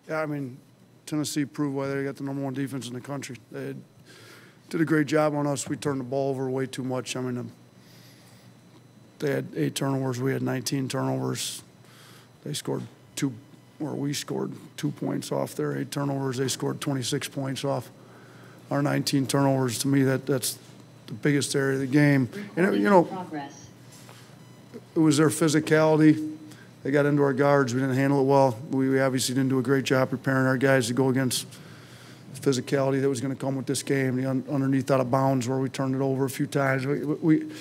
Yeah, I mean, Tennessee proved why they got the #1 defense in the country. They did a great job on us. We turned the ball over way too much. I mean, they had 8 turnovers. We had 19 turnovers. They scored 2, or we scored 2 points off their 8 turnovers. They scored 26 points off our 19 turnovers. To me, that's the biggest area of the game. And, it was their physicality. They got into our guards. We didn't handle it well. We obviously didn't do a great job preparing our guys to go against the physicality that was going to come with this game. The underneath out of bounds where we turned it over a few times. We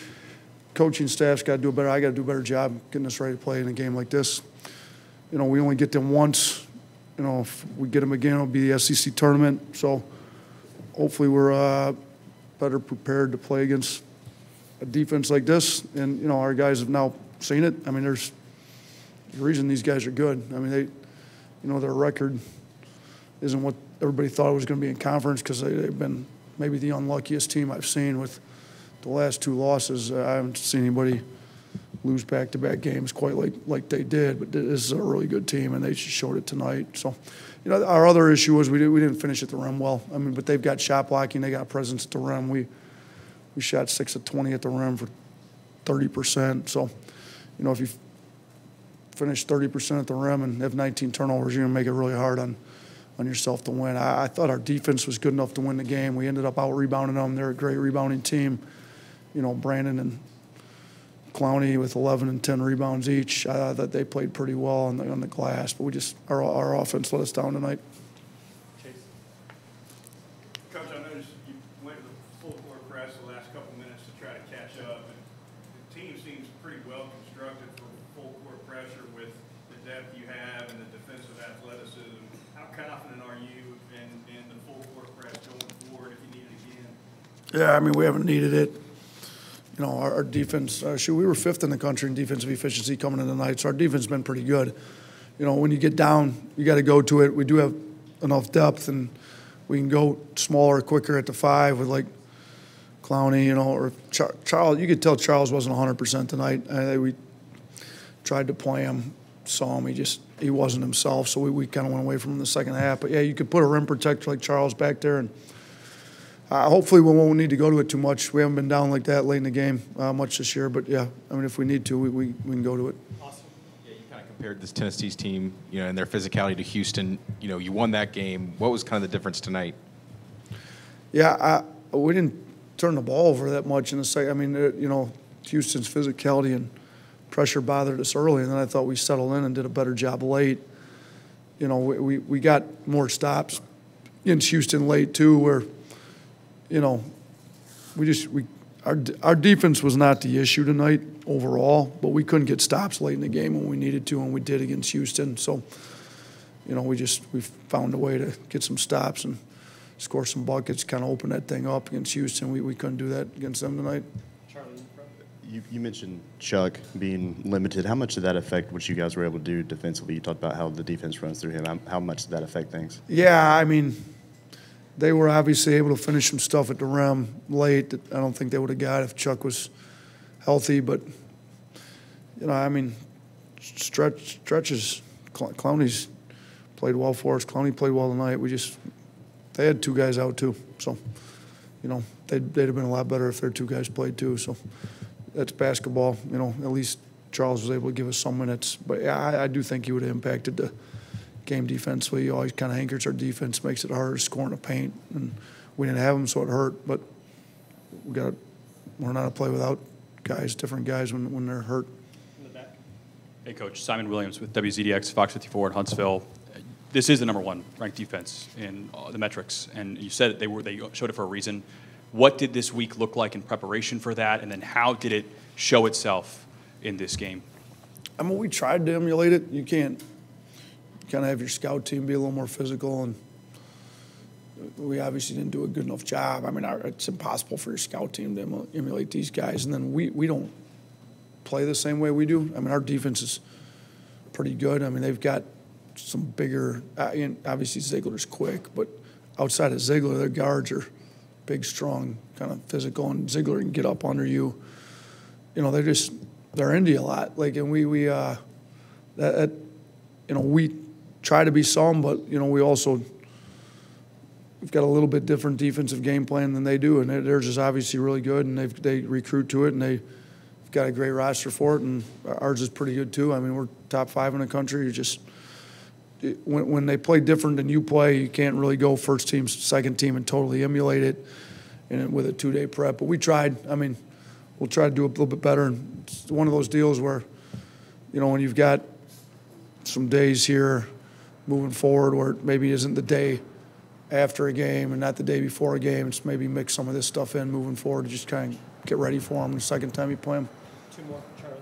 coaching staff's got to do a better. I got to do a better job getting us ready to play in a game like this. We only get them once. If we get them again, it'll be the SEC tournament. So hopefully we're better prepared to play against a defense like this. And our guys have now seen it. I mean, there's the reason these guys are good. I mean, their record isn't what everybody thought it was going to be in conference, because they've been maybe the unluckiest team I've seen with the last 2 losses. I haven't seen anybody lose back-to-back games quite like they did. But this is a really good team, and they just showed it tonight. So, our other issue was we didn't finish at the rim well. I mean, but they've got shot blocking, they got presence at the rim. We shot 6 of 20 at the rim for 30%. So, if you finish 30% at the rim and have 19 turnovers, you're going to make it really hard on yourself to win. I thought our defense was good enough to win the game. We ended up out-rebounding them. They're a great rebounding team. Brandon and Clowney with 11 and 10 rebounds each. I thought they played pretty well on the glass, but our offense let us down tonight. Coach, I noticed you went to the full court press the last couple minutes to try to catch up. And the team seems pretty well constructed for full court pressure with the depth you have and the defensive athleticism. How confident are you in the full court press going forward if you need it again? Yeah, I mean, we haven't needed it. Our defense, we were 5th in the country in defensive efficiency coming in tonight, so our defense has been pretty good. When you get down, you got to go to it. We do have enough depth, and we can go smaller, quicker at the 5 with, like, Clowney, or Charles. You could tell Charles wasn't 100% tonight. We tried to play him, saw him. He wasn't himself, so we kind of went away from him in the second half. But, yeah, you could put a rim protector like Charles back there, and hopefully we won't need to go to it too much. We haven't been down like that late in the game much this year. But, yeah, I mean, if we need to, we can go to it. Awesome. Yeah, you kind of compared this Tennessee's team, and their physicality to Houston. You won that game. What was kind of the difference tonight? Yeah, we didn't turn the ball over that much in the second. I mean, Houston's physicality and pressure bothered us early, and then I thought we settled in and did a better job late. We got more stops against Houston late too, where our defense was not the issue tonight overall, but we couldn't get stops late in the game when we needed to, and we did against Houston. So, we found a way to get some stops and score some buckets, kind of open that thing up against Houston. We couldn't do that against them tonight. Charlie, you mentioned Chuck being limited. How much did that affect what you guys were able to do defensively? You talked about how the defense runs through him. How much did that affect things? Yeah, I mean, they were obviously able to finish some stuff at the rim late that I don't think they would have got if Chuck was healthy. But, I mean, stretches, Clowney's played well for us. Clowney played well tonight. They had 2 guys out too. So, they'd have been a lot better if their 2 guys played too. So that's basketball. At least Charles was able to give us some minutes. But, yeah, I do think he would have impacted the game defensively. He always kind of anchors our defense, makes it harder to score in the paint. And we didn't have him, so it hurt. But we're not to play without guys, different guys when they're hurt. In the back. Hey, Coach. Simon Williams with WZDX, Fox 54 in Huntsville. This is the #1 ranked defense in the metrics, and you said they showed it for a reason. What did this week look like in preparation for that, and then how did it show itself in this game? I mean, we tried to emulate it. You can't kind of have your scout team be a little more physical, and we obviously didn't do a good enough job. I mean, it's impossible for your scout team to emulate these guys, and then we don't play the same way we do. I mean, our defense is pretty good. I mean, they've got some bigger, obviously Ziegler's quick, but outside of Ziegler, their guards are big, strong, kind of physical, and Ziegler can get up under you. They're into you a lot. Like, and we try to be some, but, you know, we've got a little bit different defensive game plan than they do, and theirs is obviously really good, and they recruit to it, and they've got a great roster for it, and ours is pretty good too. I mean, we're top 5 in the country. When they play different than you play, you can't really go first team, second team, and totally emulate it with a 2-day prep. But we tried. I mean, we'll try to do a little bit better. And it's one of those deals where, you know, when you've got some days here moving forward where it maybe isn't the day after a game and not the day before a game, it's maybe mix some of this stuff in moving forward to just kind of get ready for them the second time you play them. Two more, Charlie.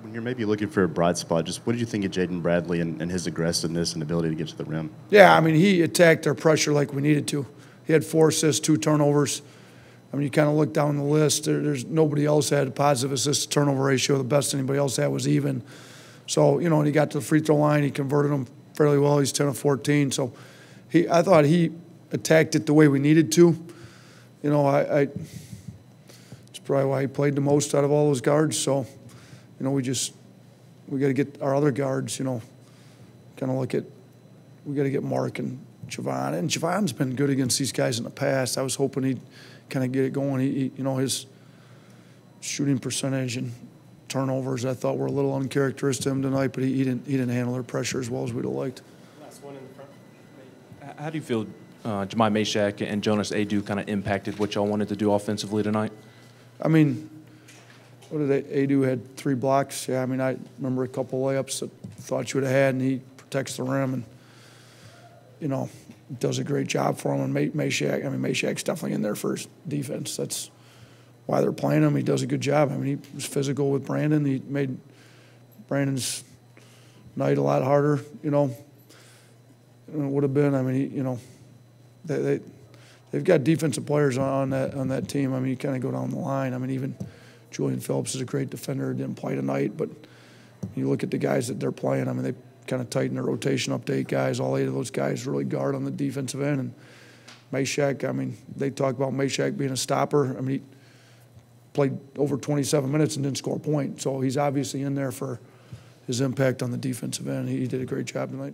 When you're maybe looking for a bright spot, just what did you think of Jaden Bradley and his aggressiveness and ability to get to the rim? Yeah, I mean, he attacked our pressure like we needed to. He had 4 assists, 2 turnovers. I mean, you kind of look down the list. There's nobody else had a positive assist to turnover ratio. The best anybody else had was even. So, you know, when he got to the free throw line, he converted them fairly well. He's 10 of 14. So I thought he attacked it the way we needed to. You know, it's probably why he played the most out of all those guards. So, you know, we got to get our other guards, you know, kind of look at, we got to get Mark and Javon. And Javon's been good against these guys in the past. I was hoping he'd kind of get it going. He you know, his shooting percentage and turnovers I thought were a little uncharacteristic of him tonight, but he didn't handle their pressure as well as we'd have liked. Last one in the front. How do you feel Jemai Mashak and Jonas Adu kind of impacted what y'all wanted to do offensively tonight? I mean, what did Adu had 3 blocks? Yeah, I mean, I remember a couple layups that I thought you would have had, and he protects the rim and, you know, does a great job for him. And Mashak's definitely in there for his defense. That's why they're playing him. He does a good job. I mean, he was physical with Brandon. He made Brandon's night a lot harder, you know, than it would have been. I mean, you know, they've got defensive players on that team. I mean, you kind of go down the line. I mean, even Julian Phillips is a great defender. Didn't play tonight, but you look at the guys that they're playing. I mean, they kind of tighten their rotation up to 8 guys. All 8 of those guys really guard on the defensive end. And Mashak, I mean, they talk about Mashak being a stopper. I mean, he played over 27 minutes and didn't score a point. So he's obviously in there for his impact on the defensive end. He did a great job tonight.